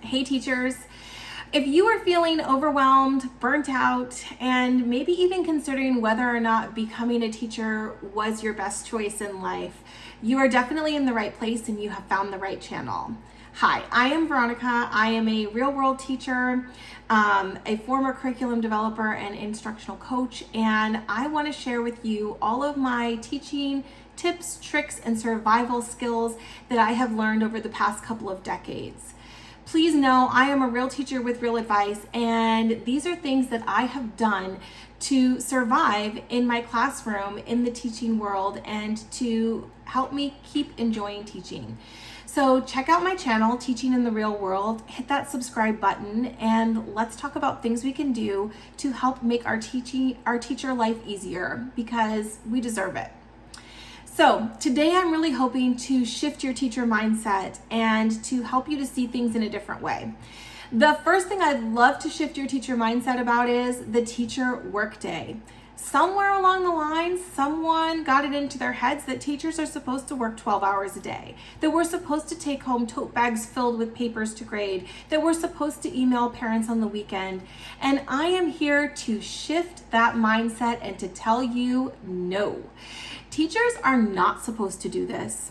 Hey teachers, if you are feeling overwhelmed, burnt out, and maybe even considering whether or not becoming a teacher was your best choice in life, you are definitely in the right place and you have found the right channel. Hi, I am Veronica. I am a real world teacher, a former curriculum developer and instructional coach, and I want to share with you all of my teaching tips, tricks, and survival skills that I have learned over the past couple of decades. Please know I am a real teacher with real advice, and these are things that I have done to survive in my classroom in the teaching world and to help me keep enjoying teaching. So check out my channel, Teaching in the Real World, hit that subscribe button, and let's talk about things we can do to help make our teacher life easier, because we deserve it. So today I'm really hoping to shift your teacher mindset and to help you to see things in a different way. The first thing I'd love to shift your teacher mindset about is the teacher workday. Somewhere along the line, someone got it into their heads that teachers are supposed to work 12 hours a day, that we're supposed to take home tote bags filled with papers to grade, that we're supposed to email parents on the weekend. And I am here to shift that mindset and to tell you no. Teachers are not supposed to do this.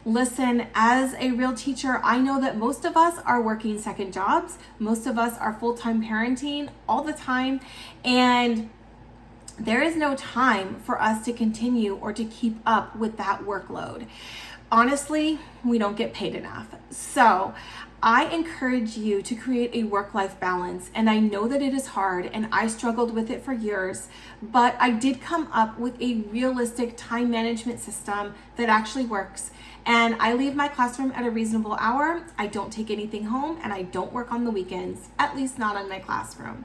Listen, as a real teacher, I know that most of us are working second jobs. Most of us are full-time parenting all the time. And there is no time for us to continue or to keep up with that workload. Honestly, we don't get paid enough. So I encourage you to create a work-life balance. And I know that it is hard, and I struggled with it for years, but I did come up with a realistic time management system that actually works. And I leave my classroom at a reasonable hour. I don't take anything home, and I don't work on the weekends, at least not on my classroom.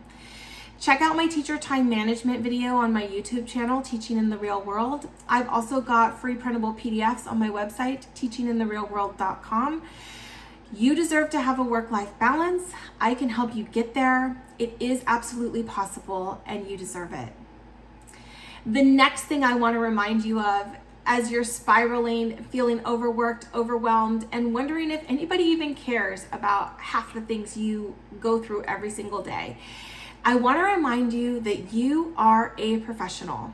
Check out my teacher time management video on my YouTube channel, Teaching in the Real World. I've also got free printable PDFs on my website, teachingintherealworld.com. You deserve to have a work-life balance. I can help you get there. It is absolutely possible, and you deserve it. The next thing I want to remind you of as you're spiraling, feeling overworked, overwhelmed, and wondering if anybody even cares about half the things you go through every single day, I want to remind you that you are a professional.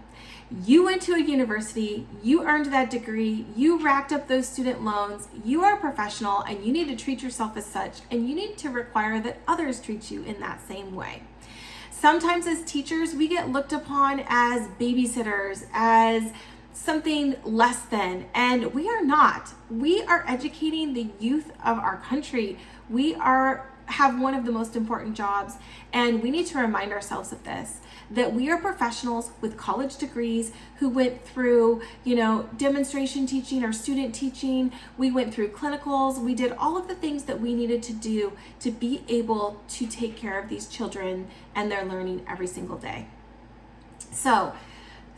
You went to a university, you earned that degree, you racked up those student loans, you are a professional, and you need to treat yourself as such, and you need to require that others treat you in that same way. Sometimes as teachers, we get looked upon as babysitters, as something less than, and we are not. We are educating the youth of our country. We have one of the most important jobs, and we need to remind ourselves of this, that we are professionals with college degrees who went through, demonstration teaching or student teaching. We went through clinicals. We did all of the things that we needed to do to be able to take care of these children and their learning every single day. So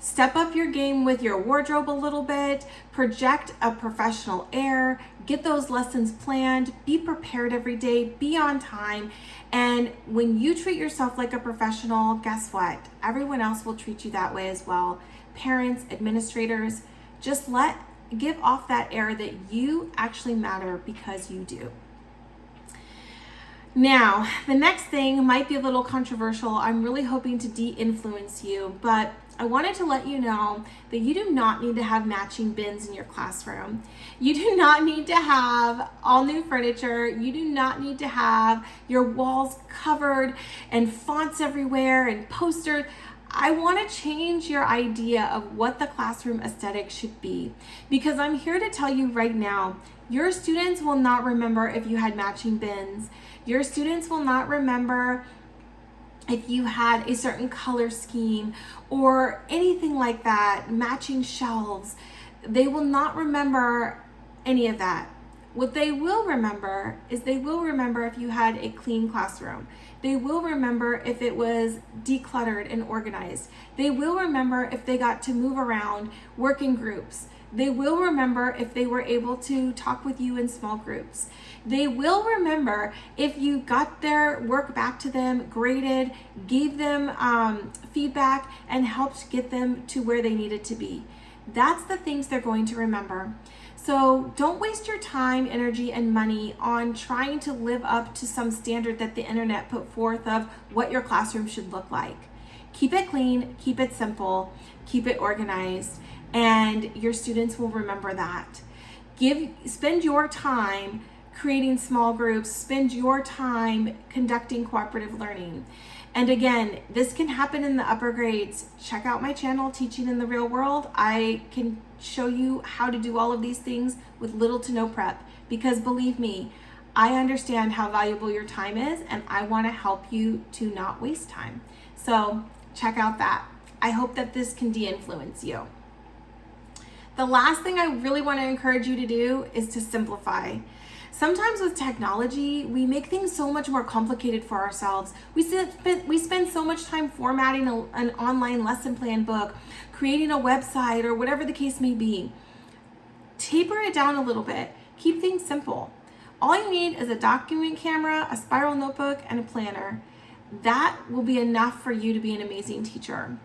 step up your game with your wardrobe a little bit, project a professional air, get those lessons planned, be prepared every day, be on time. And when you treat yourself like a professional, guess what? Everyone else will treat you that way as well. Parents, administrators, just give off that air that you actually matter, because you do. Now, the next thing might be a little controversial. I'm really hoping to de-influence you, but I wanted to let you know that you do not need to have matching bins in your classroom. You do not need to have all new furniture. You do not need to have your walls covered and fonts everywhere and posters. I want to change your idea of what the classroom aesthetic should be, because I'm here to tell you right now, your students will not remember if you had matching bins. Your students will not remember if you had a certain color scheme or anything like that, matching shelves. They will not remember any of that. What they will remember is if you had a clean classroom. They will remember if it was decluttered and organized. They will remember if they got to move around, work in groups. They will remember if they were able to talk with you in small groups. They will remember if you got their work back to them, graded, gave them feedback, and helped get them to where they needed to be. That's the things they're going to remember. So don't waste your time, energy, and money on trying to live up to some standard that the internet put forth of what your classroom should look like. Keep it clean, keep it simple, keep it organized, and your students will remember that. Spend your time creating small groups, spend your time conducting cooperative learning. And again, this can happen in the upper grades. Check out my channel, Teaching in the Real World. I can show you how to do all of these things with little to no prep, because believe me, I understand how valuable your time is, and I want to help you to not waste time. So check out that. I hope that this can de-influence you. The last thing I really want to encourage you to do is to simplify. Sometimes with technology, we make things so much more complicated for ourselves. We spend so much time formatting an online lesson plan book, creating a website, or whatever the case may be. Taper it down a little bit. Keep things simple. All you need is a document camera, a spiral notebook, and a planner. That will be enough for you to be an amazing teacher.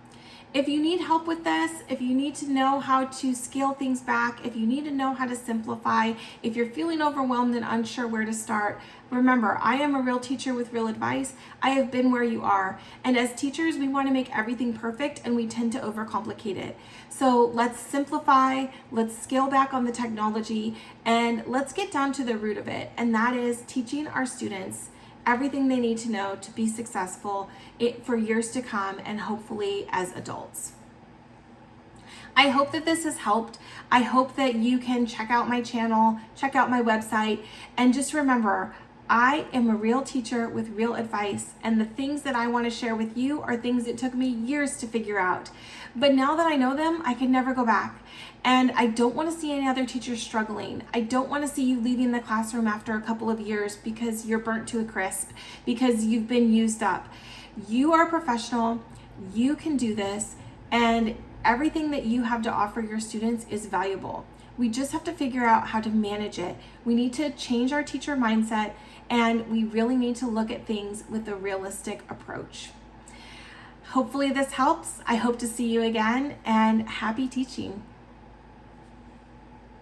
If you need help with this, if you need to know how to scale things back, if you need to know how to simplify, if you're feeling overwhelmed and unsure where to start, remember, I am a real teacher with real advice. I have been where you are. And as teachers, we want to make everything perfect, and we tend to overcomplicate it. So let's simplify, let's scale back on the technology, and let's get down to the root of it. And that is teaching our students everything they need to know to be successful for years to come, and hopefully as adults. I hope that this has helped. I hope that you can check out my channel, check out my website, and just remember, I am a real teacher with real advice, and the things that I want to share with you are things that took me years to figure out. But now that I know them, I can never go back. And I don't want to see any other teachers struggling. I don't want to see you leaving the classroom after a couple of years because you're burnt to a crisp, because you've been used up. You are a professional, you can do this, and everything that you have to offer your students is valuable. We just have to figure out how to manage it. We need to change our teacher mindset, and we really need to look at things with a realistic approach. Hopefully this helps. I hope to see you again, and happy teaching.